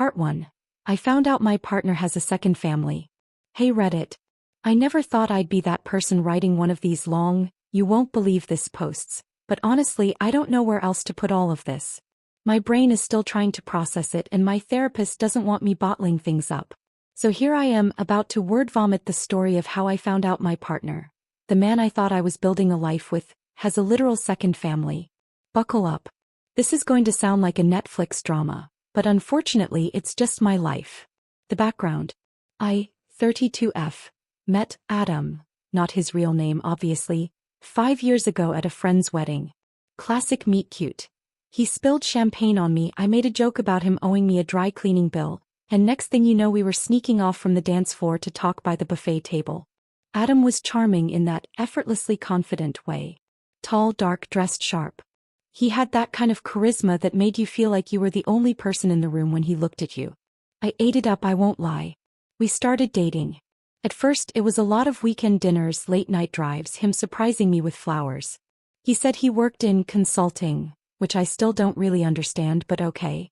Part 1. I found out my partner has a second family. Hey Reddit. I never thought I'd be that person writing one of these long, you won't believe this posts, but honestly I don't know where else to put all of this. My brain is still trying to process it and my therapist doesn't want me bottling things up. So here I am about to word vomit the story of how I found out my partner, the man I thought I was building a life with, has a literal second family. Buckle up. This is going to sound like a Netflix drama, but unfortunately it's just my life. The background. I, 32F, met Adam, not his real name obviously, 5 years ago at a friend's wedding. Classic meet cute. He spilled champagne on me, I made a joke about him owing me a dry cleaning bill, and next thing you know we were sneaking off from the dance floor to talk by the buffet table. Adam was charming in that effortlessly confident way. Tall, dark, dressed sharp. He had that kind of charisma that made you feel like you were the only person in the room when he looked at you. I ate it up, I won't lie. We started dating. At first it was a lot of weekend dinners, late night drives, him surprising me with flowers. He said he worked in consulting, which I still don't really understand, but okay.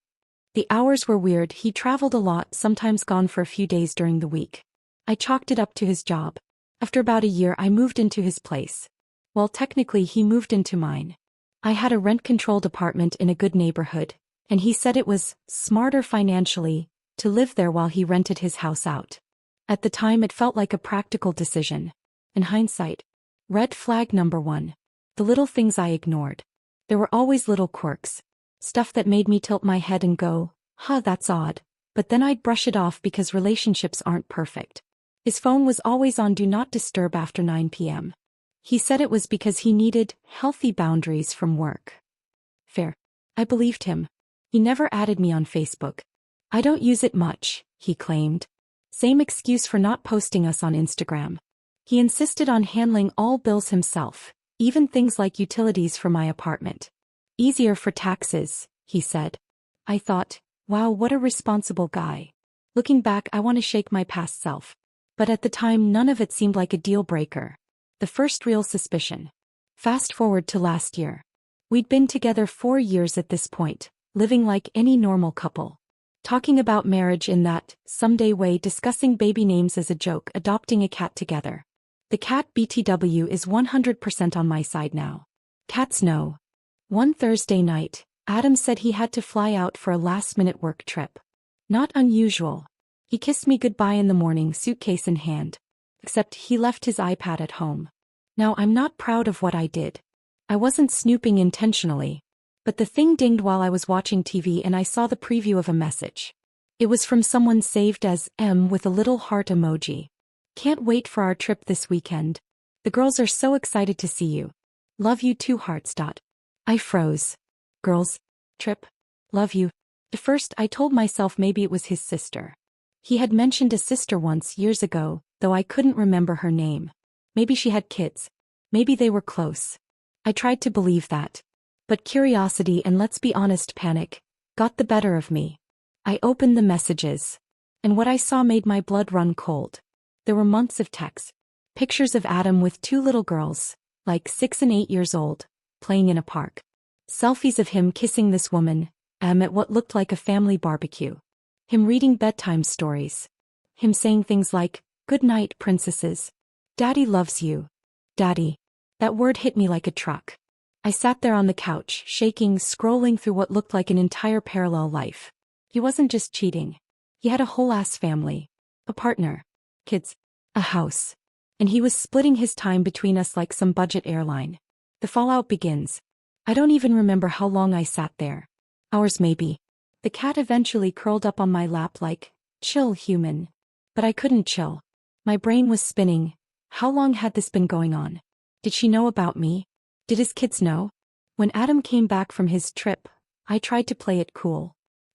The hours were weird, he traveled a lot, sometimes gone for a few days during the week. I chalked it up to his job. After about a year I moved into his place. Well, technically he moved into mine. I had a rent-controlled apartment in a good neighborhood, and he said it was smarter financially to live there while he rented his house out. At the time it felt like a practical decision. In hindsight, red flag number 1. The little things I ignored. There were always little quirks. Stuff that made me tilt my head and go, huh, that's odd. But then I'd brush it off because relationships aren't perfect. His phone was always on Do Not Disturb after 9 p.m. He said it was because he needed healthy boundaries from work. Fair. I believed him. He never added me on Facebook. I don't use it much, he claimed. Same excuse for not posting us on Instagram. He insisted on handling all bills himself, even things like utilities for my apartment. Easier for taxes, he said. I thought, wow, what a responsible guy. Looking back, I want to shake my past self. But at the time none of it seemed like a deal breaker. The first real suspicion. Fast forward to last year. We'd been together 4 years at this point, living like any normal couple. Talking about marriage in that someday way, discussing baby names as a joke, adopting a cat together. The cat BTW is 100% on my side now. Cats know. One Thursday night, Adam said he had to fly out for a last-minute work trip. Not unusual. He kissed me goodbye in the morning, suitcase in hand. Except he left his iPad at home. Now I'm not proud of what I did. I wasn't snooping intentionally. But the thing dinged while I was watching TV and I saw the preview of a message. It was from someone saved as M with a little heart emoji. Can't wait for our trip this weekend. The girls are so excited to see you. Love you too, hearts. I froze. Girls. Trip. Love you. At first I told myself maybe it was his sister. He had mentioned a sister once years ago, though I couldn't remember her name. Maybe she had kids. Maybe they were close. I tried to believe that. But curiosity and, let's be honest, panic got the better of me. I opened the messages. And what I saw made my blood run cold. There were months of texts. Pictures of Adam with 2 little girls, like 6 and 8 years old, playing in a park. Selfies of him kissing this woman, at what looked like a family barbecue. Him reading bedtime stories. Him saying things like, "Good night, princesses. Daddy loves you." Daddy. That word hit me like a truck. I sat there on the couch, shaking, scrolling through what looked like an entire parallel life. He wasn't just cheating. He had a whole-ass family. A partner. Kids. A house. And he was splitting his time between us like some budget airline. The fallout begins. I don't even remember how long I sat there. Hours maybe. The cat eventually curled up on my lap like, "Chill, human." But I couldn't chill. My brain was spinning. How long had this been going on? Did she know about me? Did his kids know? When Adam came back from his trip, I tried to play it cool.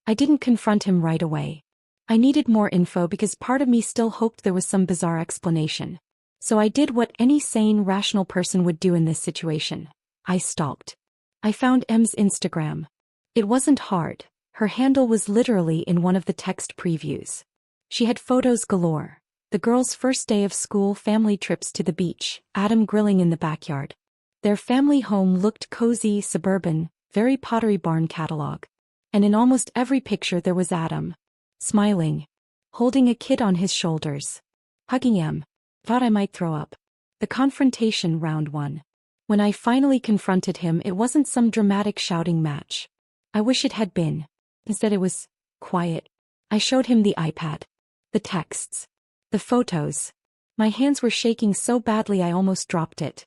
I didn't confront him right away. I needed more info because part of me still hoped there was some bizarre explanation. So I did what any sane, rational person would do in this situation. I stalked. I found M's Instagram. It wasn't hard. Her handle was literally in one of the text previews. She had photos galore. The girls' first day of school, family trips to the beach, Adam grilling in the backyard. Their family home looked cozy, suburban, very Pottery Barn catalog. And in almost every picture there was Adam. smiling, holding a kid on his shoulders, hugging him. Thought I might throw up. The confrontation round 1. When I finally confronted him, it wasn't some dramatic shouting match. I wish it had been. Instead it was quiet. I showed him the iPad, the texts, the photos. My hands were shaking so badly I almost dropped it.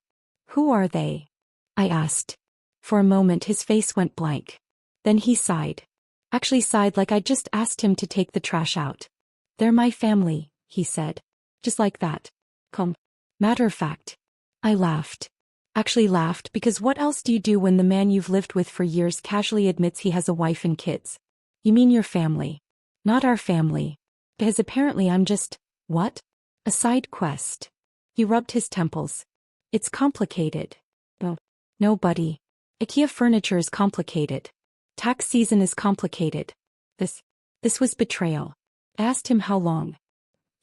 Who are they? I asked. For a moment his face went blank. Then he sighed. Actually sighed like I'd just asked him to take the trash out. They're my family, he said. Just like that. Matter of fact. I laughed. Actually laughed because what else do you do when the man you've lived with for years casually admits he has a wife and kids? You mean your family? Not our family. Because apparently I'm just, what? A side quest. He rubbed his temples. It's complicated. No, buddy. IKEA furniture is complicated. Tax season is complicated. This was betrayal. I asked him how long.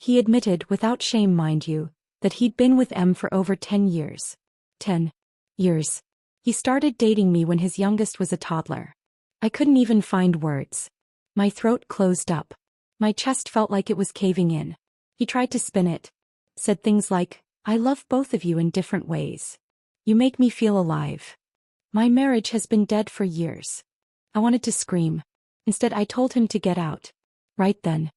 He admitted, without shame mind you, that he'd been with M for over 10 years. 10 years. He started dating me when his youngest was a toddler. I couldn't even find words. My throat closed up. My chest felt like it was caving in. He tried to spin it. Said things like, I love both of you in different ways. You make me feel alive. My marriage has been dead for years. I wanted to scream. Instead I told him to get out. Right then.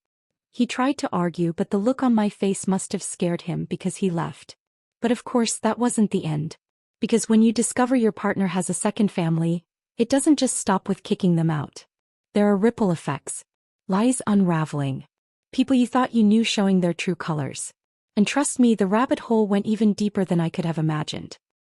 He tried to argue, but the look on my face must have scared him because he left. But of course that wasn't the end. Because when you discover your partner has a second family, it doesn't just stop with kicking them out. There are ripple effects. Lies unraveling. People you thought you knew showing their true colors. And trust me, the rabbit hole went even deeper than I could have imagined.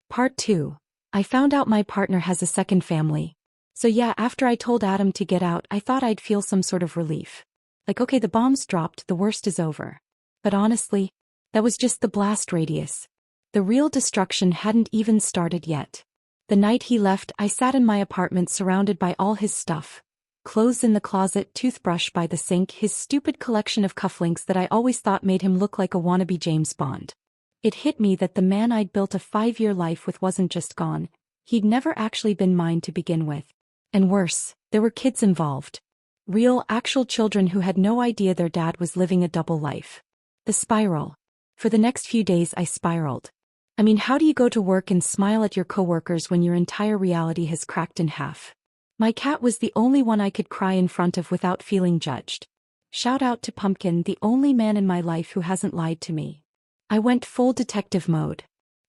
Part 2. I found out my partner has a second family. So yeah, after I told Adam to get out, I thought I'd feel some sort of relief. Like, okay, the bomb's dropped, the worst is over. But honestly, that was just the blast radius. The real destruction hadn't even started yet. The night he left, I sat in my apartment surrounded by all his stuff. Clothes in the closet, toothbrush by the sink, his stupid collection of cufflinks that I always thought made him look like a wannabe James Bond. It hit me that the man I'd built a 5-year life with wasn't just gone. He'd never actually been mine to begin with. And worse, there were kids involved. Real, actual children who had no idea their dad was living a double life. The spiral. For the next few days I spiraled. I mean, how do you go to work and smile at your coworkers when your entire reality has cracked in half? My cat was the only one I could cry in front of without feeling judged. Shout out to Pumpkin, the only man in my life who hasn't lied to me. I went full detective mode.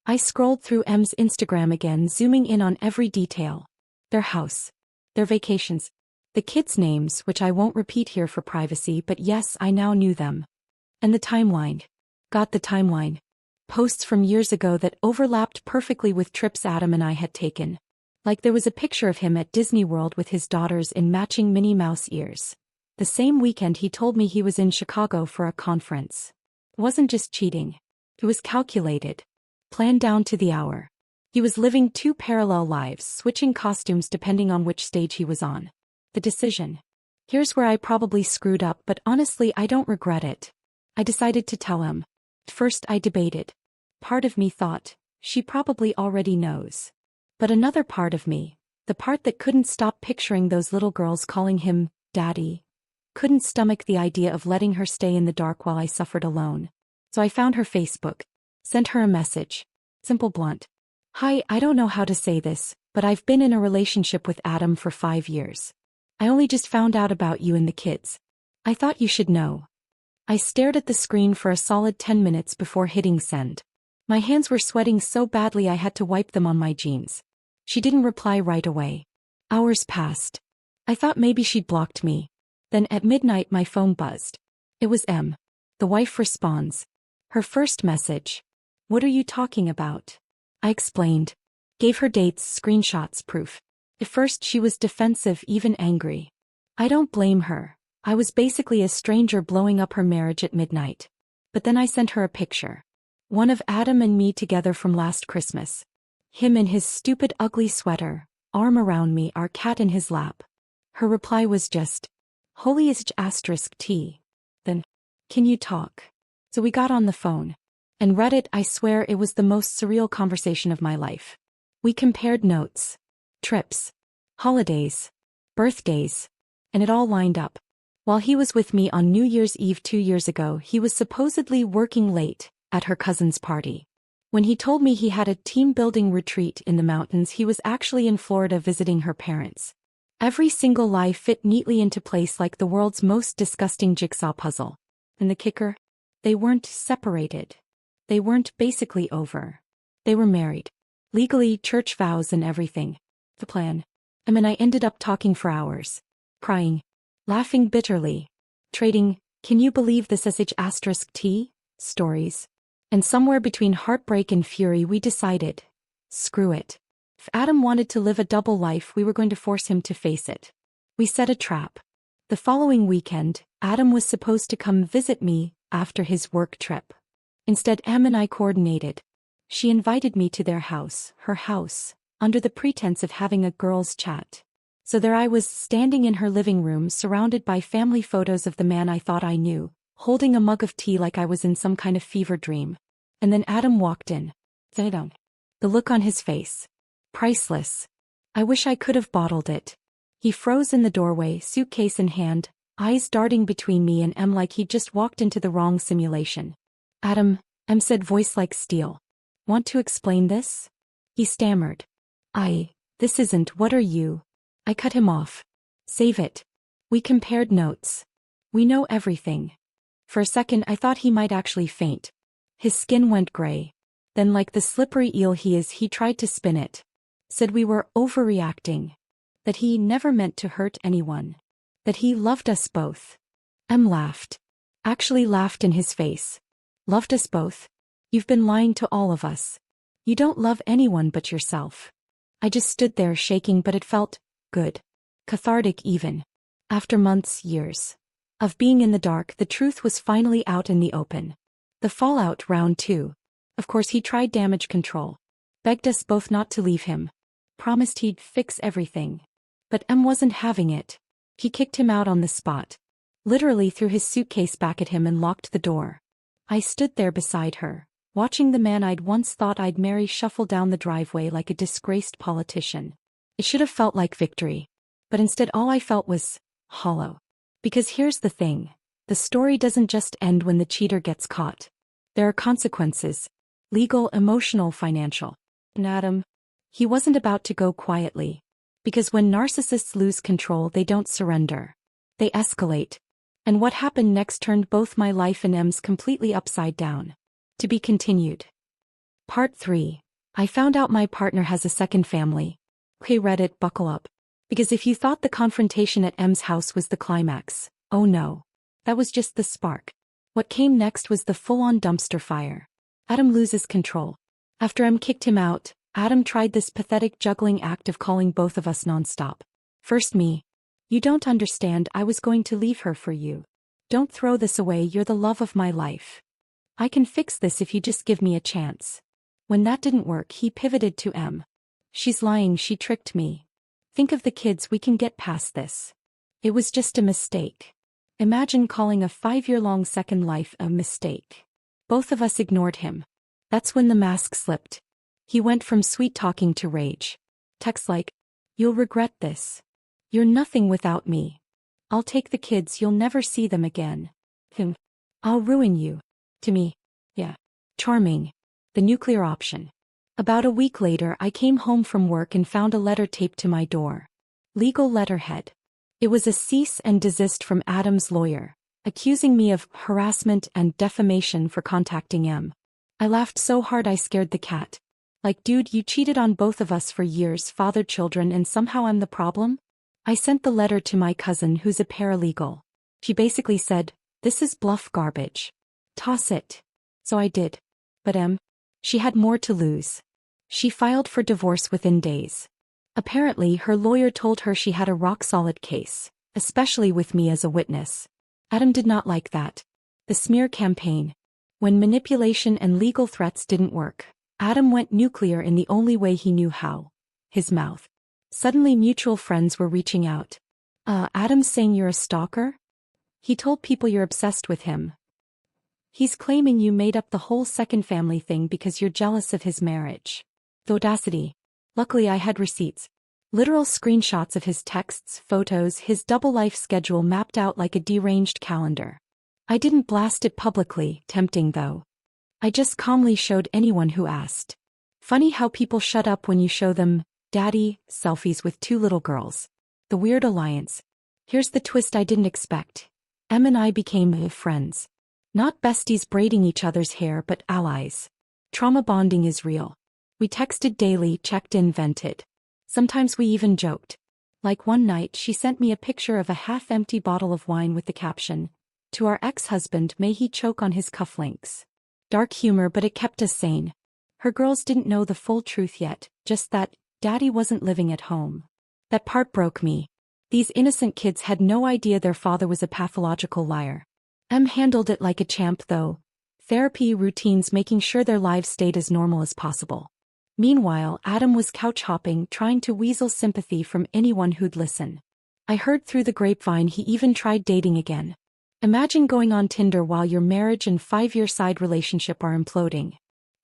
I scrolled through M's Instagram again, zooming in on every detail. Their house. Their vacations. The kids' names, which I won't repeat here for privacy, but yes, I now knew them. And the timeline. Got the timeline. Posts from years ago that overlapped perfectly with trips Adam and I had taken. Like there was a picture of him at Disney World with his daughters in matching Minnie Mouse ears. The same weekend he told me he was in Chicago for a conference. It wasn't just cheating. It was calculated. Planned down to the hour. He was living 2 parallel lives, switching costumes depending on which stage he was on. The decision. Here's where I probably screwed up, but honestly I don't regret it. I decided to tell him. At first I debated. Part of me thought, she probably already knows. But another part of me, the part that couldn't stop picturing those little girls calling him Daddy, couldn't stomach the idea of letting her stay in the dark while I suffered alone. So I found her Facebook. Sent her a message. Simple, blunt. Hi, I don't know how to say this, but I've been in a relationship with Adam for 5 years. I only just found out about you and the kids. I thought you should know. I stared at the screen for a solid 10 minutes before hitting send. My hands were sweating so badly I had to wipe them on my jeans. She didn't reply right away. Hours passed. I thought maybe she'd blocked me. Then at midnight my phone buzzed. It was M. The wife responds. Her first message. What are you talking about? I explained. Gave her dates, screenshots, proof. At first she was defensive, even angry. I don't blame her. I was basically a stranger blowing up her marriage at midnight. But then I sent her a picture. One of Adam and me together from last Christmas. Him in his stupid ugly sweater, arm around me, our cat in his lap. Her reply was just, holy is *T. Then, can you talk? So we got on the phone. And read it. I swear it was the most surreal conversation of my life. We compared notes. Trips. Holidays. Birthdays. And it all lined up. While he was with me on New Year's Eve 2 years ago, he was supposedly working late at her cousin's party. When he told me he had a team-building retreat in the mountains, he was actually in Florida visiting her parents. Every single lie fit neatly into place like the world's most disgusting jigsaw puzzle. And the kicker? They weren't separated. They weren't basically over. They were married. Legally, church vows and everything. The plan. I ended up talking for hours. Crying. Laughing bitterly. Trading, can you believe this *T? Stories. And somewhere between heartbreak and fury we decided. Screw it. If Adam wanted to live a double life, we were going to force him to face it. We set a trap. The following weekend, Adam was supposed to come visit me after his work trip. Instead, Em and I coordinated. She invited me to their house, her house, under the pretense of having a girls' chat. So there I was, standing in her living room surrounded by family photos of the man I thought I knew, holding a mug of tea like I was in some kind of fever dream. And then Adam walked in. The look on his face. Priceless. I wish I could have bottled it. He froze in the doorway, suitcase in hand, eyes darting between me and Em like he'd just walked into the wrong simulation. Adam, Em said, voice like steel. Want to explain this? He stammered. This isn't, what are you? I cut him off. Save it. We compared notes. We know everything. For a second I thought he might actually faint. His skin went gray. Then, like the slippery eel he is, he tried to spin it. Said we were overreacting. That he never meant to hurt anyone. That he loved us both. Em laughed. Actually laughed in his face. Loved us both? You've been lying to all of us. You don't love anyone but yourself. I just stood there shaking, but it felt good. Cathartic even. After months, years of being in the dark, the truth was finally out in the open. The fallout, round 2. Of course he tried damage control. Begged us both not to leave him. Promised he'd fix everything. But Em wasn't having it. He kicked him out on the spot. Literally threw his suitcase back at him and locked the door. I stood there beside her, watching the man I'd once thought I'd marry shuffle down the driveway like a disgraced politician. It should have felt like victory. But instead all I felt was hollow. Because here's the thing. The story doesn't just end when the cheater gets caught. There are consequences. Legal, emotional, financial. And Adam, he wasn't about to go quietly. Because when narcissists lose control, they don't surrender. They escalate. And what happened next turned both my life and Em's completely upside down. To be continued. Part 3. I found out my partner has a second family. Okay, Reddit, buckle up. Because if you thought the confrontation at Em's house was the climax, oh no. That was just the spark. What came next was the full-on dumpster fire. Adam loses control. After Em kicked him out, Adam tried this pathetic juggling act of calling both of us nonstop. First me. You don't understand, I was going to leave her for you. Don't throw this away, you're the love of my life. I can fix this if you just give me a chance. When that didn't work, he pivoted to Em. She's lying, she tricked me. Think of the kids, we can get past this. It was just a mistake. Imagine calling a 5-year-long second life a mistake. Both of us ignored him. That's when the mask slipped. He went from sweet-talking to rage. Texts like, you'll regret this. You're nothing without me. I'll take the kids, you'll never see them again. I'll ruin you. To me. Yeah. Charming. The nuclear option. About a week later I came home from work and found a letter taped to my door. Legal letterhead. It was a cease and desist from Adam's lawyer, accusing me of harassment and defamation for contacting Em. I laughed so hard I scared the cat. Like, dude, you cheated on both of us for years, fathered children, and somehow I'm the problem? I sent the letter to my cousin who's a paralegal. She basically said, this is bluff garbage. Toss it. So I did. But Em, she had more to lose. She filed for divorce within days. Apparently, her lawyer told her she had a rock-solid case, especially with me as a witness. Adam did not like that. The smear campaign. When manipulation and legal threats didn't work, Adam went nuclear in the only way he knew how. His mouth. Suddenly mutual friends were reaching out. Adam's saying you're a stalker? He told people you're obsessed with him. He's claiming you made up the whole second family thing because you're jealous of his marriage. The audacity. Luckily I had receipts. Literal screenshots of his texts, photos, his double life schedule mapped out like a deranged calendar. I didn't blast it publicly, tempting though. I just calmly showed anyone who asked. Funny how people shut up when you show them daddy selfies with two little girls. The weird alliance. Here's the twist I didn't expect. Em and I became friends. Not besties braiding each other's hair but allies. Trauma bonding is real. We texted daily, checked in, vented. Sometimes we even joked. Like one night she sent me a picture of a half-empty bottle of wine with the caption, "To our ex-husband, may he choke on his cufflinks." Dark humor, but it kept us sane. Her girls didn't know the full truth yet, just that daddy wasn't living at home. That part broke me. These innocent kids had no idea their father was a pathological liar. Em handled it like a champ though. Therapy routines, making sure their lives stayed as normal as possible. Meanwhile, Adam was couch hopping, trying to weasel sympathy from anyone who'd listen. I heard through the grapevine he even tried dating again. Imagine going on Tinder while your marriage and 5-year side relationship are imploding.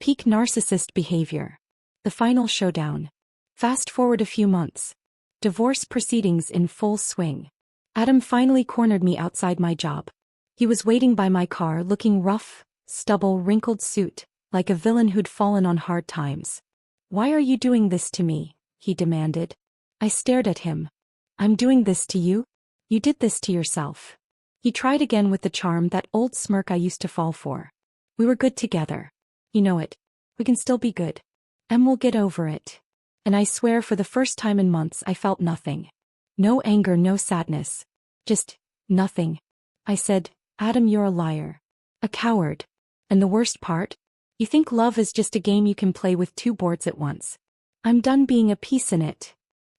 Peak narcissist behavior. The final showdown. Fast forward a few months. Divorce proceedings in full swing. Adam finally cornered me outside my job. He was waiting by my car, looking rough, stubble, wrinkled suit, like a villain who'd fallen on hard times. "Why are you doing this to me?" he demanded. I stared at him. "I'm doing this to you? You did this to yourself." He tried again with the charm, that old smirk I used to fall for. "We were good together. You know it. We can still be good. And we'll get over it." And I swear for the first time in months I felt nothing. No anger, no sadness. Just nothing. I said, "Adam, you're a liar. A coward. And the worst part? You think love is just a game you can play with 2 boards at once. I'm done being a piece in it."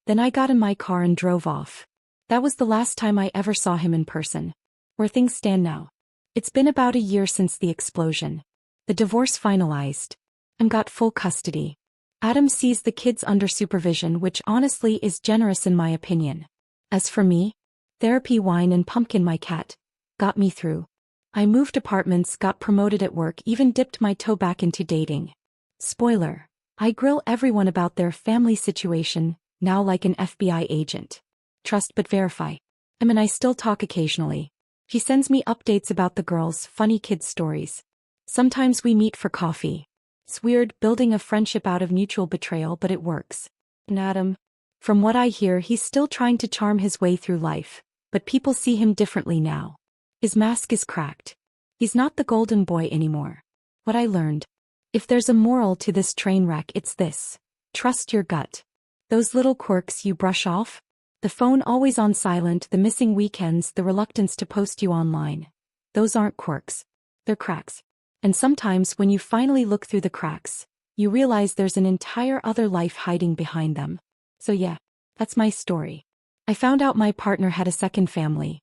Then I got in my car and drove off. That was the last time I ever saw him in person. Where things stand now. It's been about a year since the explosion. The divorce finalized. Em got full custody. Adam sees the kids under supervision, which honestly is generous in my opinion. As for me, therapy, wine, and Pumpkin, my cat, got me through. I moved apartments, got promoted at work, even dipped my toe back into dating. Spoiler: I grill everyone about their family situation, now like an FBI agent. Trust but verify. Em and I still talk occasionally. He sends me updates about the girls, funny kid stories. Sometimes we meet for coffee. It's weird building a friendship out of mutual betrayal, but it works. And Adam, from what I hear, he's still trying to charm his way through life, but people see him differently now. His mask is cracked. He's not the golden boy anymore. What I learned. If there's a moral to this train wreck, it's this: trust your gut. Those little quirks you brush off? The phone always on silent, the missing weekends, the reluctance to post you online. Those aren't quirks. They're cracks. And sometimes when you finally look through the cracks, you realize there's an entire other life hiding behind them. So yeah, that's my story. I found out my partner had a second family.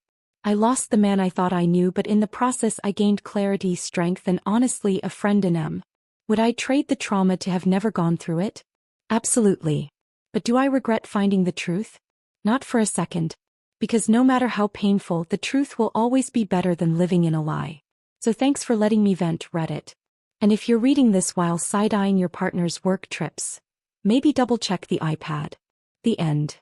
I lost the man I thought I knew, but in the process I gained clarity, strength, and honestly a friend in him. Would I trade the trauma to have never gone through it? Absolutely. But do I regret finding the truth? Not for a second. Because no matter how painful, the truth will always be better than living in a lie. So thanks for letting me vent, Reddit. And if you're reading this while side-eyeing your partner's work trips, maybe double-check the iPad. The end.